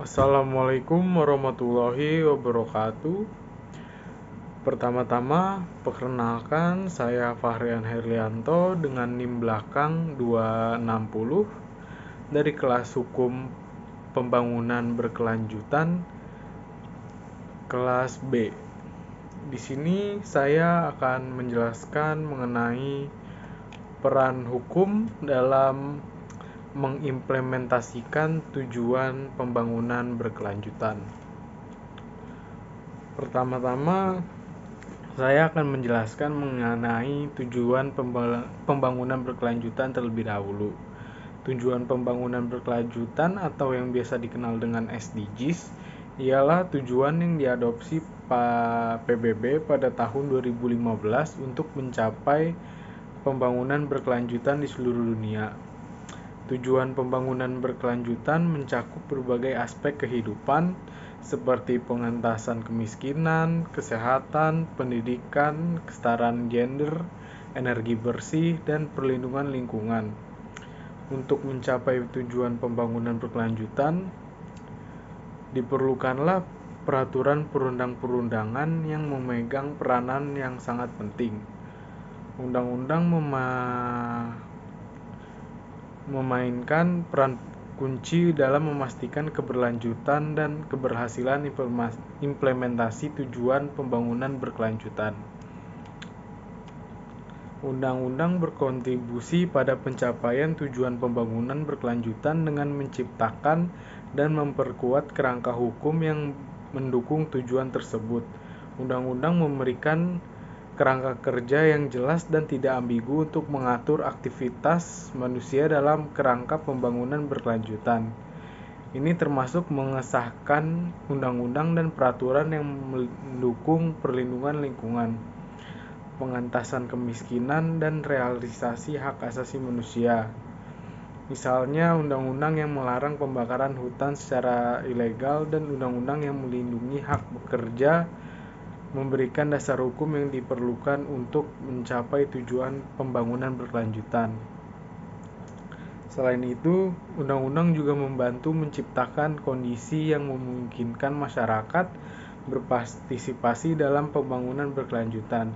Assalamualaikum warahmatullahi wabarakatuh. Pertama-tama, perkenalkan saya Fahrian Herlianto dengan NIM belakang 260 dari kelas Hukum Pembangunan Berkelanjutan kelas B. Di sini saya akan menjelaskan mengenai peran hukum dalam mengimplementasikan tujuan pembangunan berkelanjutan. Pertama-tama, saya akan menjelaskan mengenai tujuan pembangunan berkelanjutan terlebih dahulu. Tujuan pembangunan berkelanjutan atau yang biasa dikenal dengan SDGs ialah tujuan yang diadopsi PBB pada tahun 2015 untuk mencapai pembangunan berkelanjutan di seluruh dunia. Tujuan pembangunan berkelanjutan mencakup berbagai aspek kehidupan seperti pengentasan kemiskinan, kesehatan, pendidikan, kesetaraan gender, energi bersih, dan perlindungan lingkungan. Untuk mencapai tujuan pembangunan berkelanjutan, diperlukanlah peraturan perundang-perundangan yang memegang peranan yang sangat penting. Undang-undang memainkan peran kunci dalam memastikan keberlanjutan dan keberhasilan implementasi tujuan pembangunan berkelanjutan. Undang-undang berkontribusi pada pencapaian tujuan pembangunan berkelanjutan dengan menciptakan dan memperkuat kerangka hukum yang mendukung tujuan tersebut. Undang-undang memberikan kerangka kerja yang jelas dan tidak ambigu untuk mengatur aktivitas manusia dalam kerangka pembangunan berkelanjutan. Ini termasuk mengesahkan undang-undang dan peraturan yang mendukung perlindungan lingkungan, pengentasan kemiskinan, dan realisasi hak asasi manusia. Misalnya, undang-undang yang melarang pembakaran hutan secara ilegal dan undang-undang yang melindungi hak bekerja memberikan dasar hukum yang diperlukan untuk mencapai tujuan pembangunan berkelanjutan. Selain itu, undang-undang juga membantu menciptakan kondisi yang memungkinkan masyarakat berpartisipasi dalam pembangunan berkelanjutan.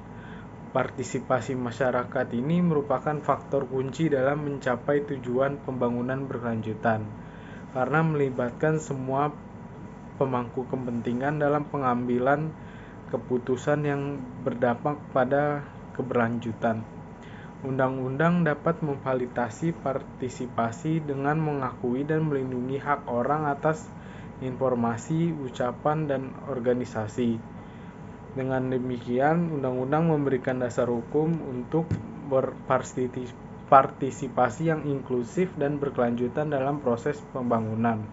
Partisipasi masyarakat ini merupakan faktor kunci dalam mencapai tujuan pembangunan berkelanjutan, karena melibatkan semua pemangku kepentingan dalam pengambilan keputusan yang berdampak pada keberlanjutan. Undang-undang dapat memfasilitasi partisipasi dengan mengakui dan melindungi hak orang atas informasi, ucapan, dan organisasi. Dengan demikian, undang-undang memberikan dasar hukum untuk berpartisipasi yang inklusif dan berkelanjutan dalam proses pembangunan.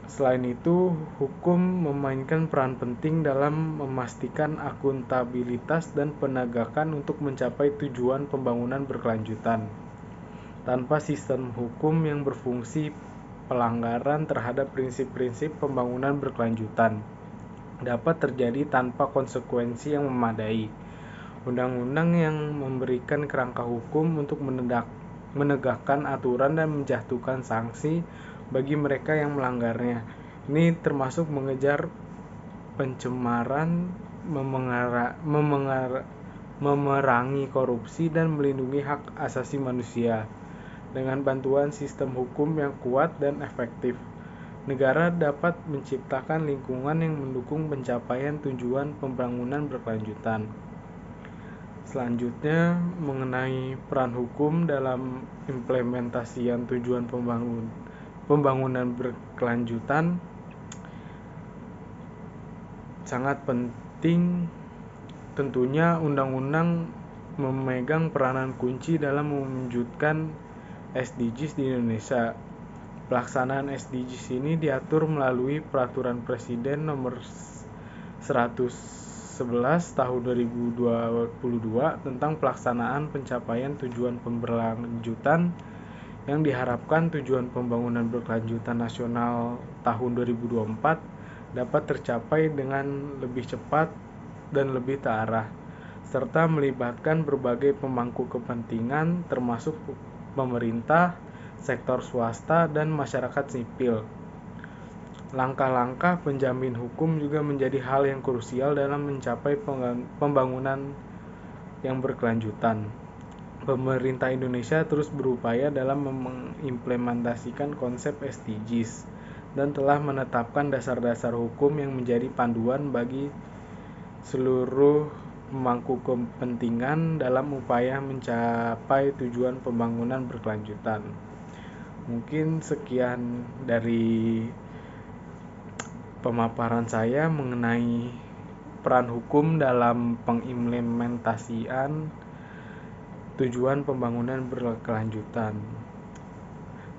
Selain itu, hukum memainkan peran penting dalam memastikan akuntabilitas dan penegakan untuk mencapai tujuan pembangunan berkelanjutan. Tanpa sistem hukum yang berfungsi, pelanggaran terhadap prinsip-prinsip pembangunan berkelanjutan dapat terjadi tanpa konsekuensi yang memadai. Undang-undang yang memberikan kerangka hukum untuk menegakkan aturan dan menjatuhkan sanksi bagi mereka yang melanggarnya. Ini termasuk mengejar pencemaran, memerangi korupsi, dan melindungi hak asasi manusia. Dengan bantuan sistem hukum yang kuat dan efektif, negara dapat menciptakan lingkungan yang mendukung pencapaian tujuan pembangunan berkelanjutan. Selanjutnya, mengenai peran hukum dalam implementasian tujuan pembangunan berkelanjutan, sangat penting. Tentunya undang-undang memegang peranan kunci dalam mewujudkan SDGs di Indonesia. Pelaksanaan SDGs ini diatur melalui Peraturan Presiden Nomor 111 Tahun 2022 tentang pelaksanaan pencapaian tujuan pemberlanjutan, yang diharapkan tujuan pembangunan berkelanjutan nasional tahun 2024 dapat tercapai dengan lebih cepat dan lebih terarah, serta melibatkan berbagai pemangku kepentingan termasuk pemerintah, sektor swasta, dan masyarakat sipil. Langkah-langkah penjamin hukum juga menjadi hal yang krusial dalam mencapai pembangunan yang berkelanjutan. Pemerintah Indonesia terus berupaya dalam mengimplementasikan konsep SDGs dan telah menetapkan dasar-dasar hukum yang menjadi panduan bagi seluruh pemangku kepentingan dalam upaya mencapai tujuan pembangunan berkelanjutan. Mungkin sekian dari pemaparan saya mengenai peran hukum dalam pengimplementasian tujuan pembangunan berkelanjutan.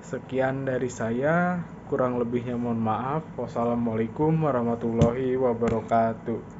Sekian dari saya, kurang lebihnya mohon maaf. Wassalamualaikum warahmatullahi wabarakatuh.